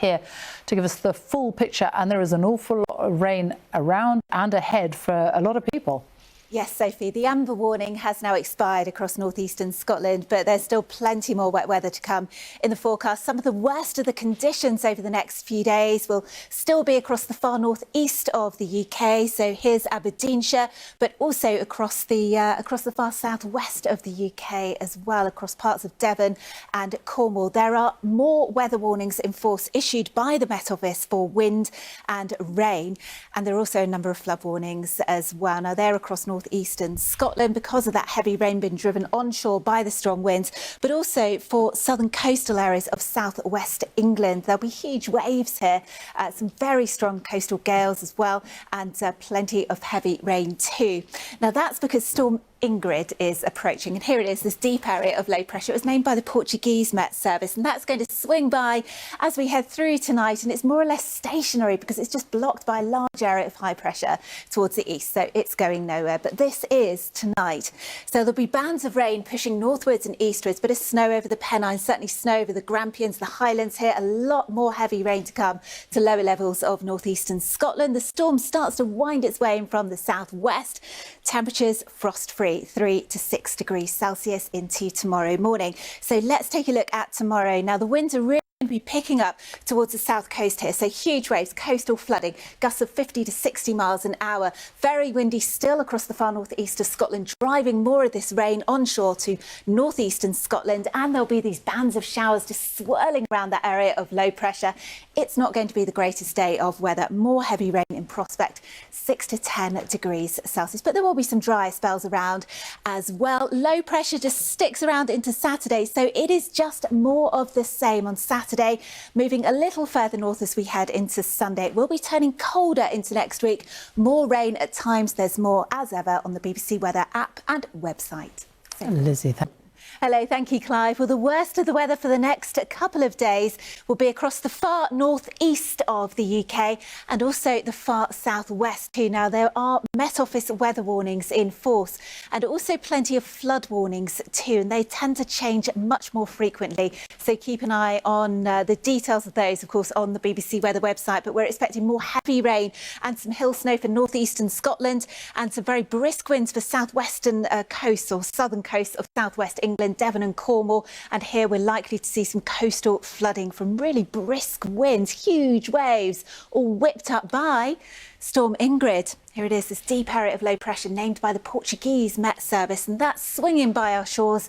here to give us the full picture. And there is an awful lot of rain around and ahead for a lot of people. Yes, Sophie, the amber warning has now expired across northeastern Scotland, but there's still plenty more wet weather to come in the forecast. Some of the worst of the conditions over the next few days will still be across the far northeast of the UK. So here's Aberdeenshire, but also across the far southwest of the UK as well, across parts of Devon and Cornwall. There are more weather warnings in force issued by the Met Office for wind and rain, and there are also a number of flood warnings as well. Now they're across northeastern Scotland because of that heavy rain being driven onshore by the strong winds, but also for southern coastal areas of southwest England. There'll be huge waves here, some very strong coastal gales as well, and plenty of heavy rain too. Now that's because Storm Ingrid is approaching, and here it is, this deep area of low pressure. It was named by the Portuguese Met Service, and that's going to swing by as we head through tonight, and it's more or less stationary because it's just blocked by a large area of high pressure towards the east, so it's going nowhere. But this is tonight, so there'll be bands of rain pushing northwards and eastwards, but of snow over the Pennines, certainly snow over the Grampians, the Highlands here, a lot more heavy rain to come to lower levels of northeastern Scotland. The storm starts to wind its way in from the southwest. Temperatures frost-free, 3 to 6 degrees Celsius into tomorrow morning. So let's take a look at tomorrow. Now the winds are really going to be picking up towards the south coast here. So huge waves, coastal flooding, gusts of 50 to 60 miles an hour. Very windy still across the far northeast of Scotland, driving more of this rain onshore to northeastern Scotland. And there'll be these bands of showers just swirling around that area of low pressure. It's not going to be the greatest day of weather. More heavy rain in prospect, 6 to 10 degrees Celsius. But there will be some dry spells around as well. Low pressure just sticks around into Saturday, so it is just more of the same on Saturday, moving a little further north as we head into Sunday. It will be turning colder into next week. More rain at times. There's more, as ever, on the BBC Weather app and website. Lizzie, Hello, thank you, Clive. Well, the worst of the weather for the next couple of days will be across the far northeast of the UK and also the far southwest too. Now, there are Met Office weather warnings in force and also plenty of flood warnings too, and they tend to change much more frequently. So keep an eye on the details of those, of course, on the BBC Weather website. But we're expecting more heavy rain and some hill snow for northeastern Scotland and some very brisk winds for southwestern coasts or southern coasts of southwest England, Devon and Cornwall, and here we're likely to see some coastal flooding from really brisk winds, huge waves, all whipped up by Storm Ingrid. Here it is, this deep area of low pressure named by the Portuguese Met Service, and that's swinging by our shores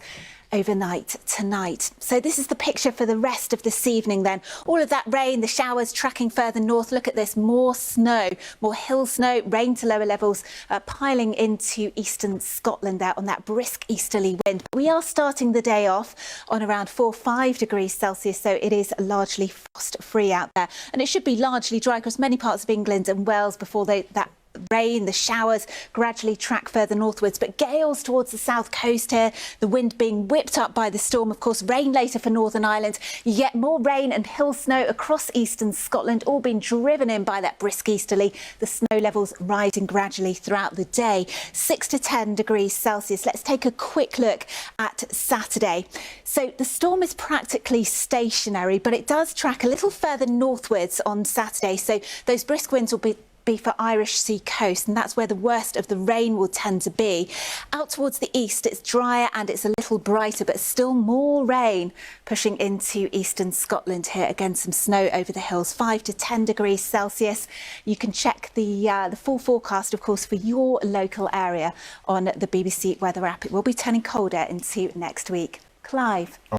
overnight tonight. So this is the picture for the rest of this evening then. All of that rain, the showers tracking further north. Look at this, more snow, more hill snow, rain to lower levels piling into eastern Scotland out on that brisk easterly wind. But we are starting the day off on around 4-5 degrees Celsius, so it is largely frost-free out there. And it should be largely dry across many parts of England and Wales before that rain, the showers gradually track further northwards, but gales towards the south coast here, the wind being whipped up by the storm. Of course, rain later for Northern Ireland. You get more rain and hill snow across eastern Scotland, all being driven in by that brisk easterly. The snow levels rising gradually throughout the day, 6 to 10 degrees Celsius. Let's take a quick look at Saturday. So the storm is practically stationary, but it does track a little further northwards on Saturday. So those brisk winds will be for Irish Sea coast, and that's where the worst of the rain will tend to be. Out towards the east, it's drier and it's a little brighter, but still more rain pushing into eastern Scotland here. Again, some snow over the hills, 5 to 10 degrees Celsius. You can check the full forecast, of course, for your local area on the BBC Weather app. It will be turning colder into next week. Clive.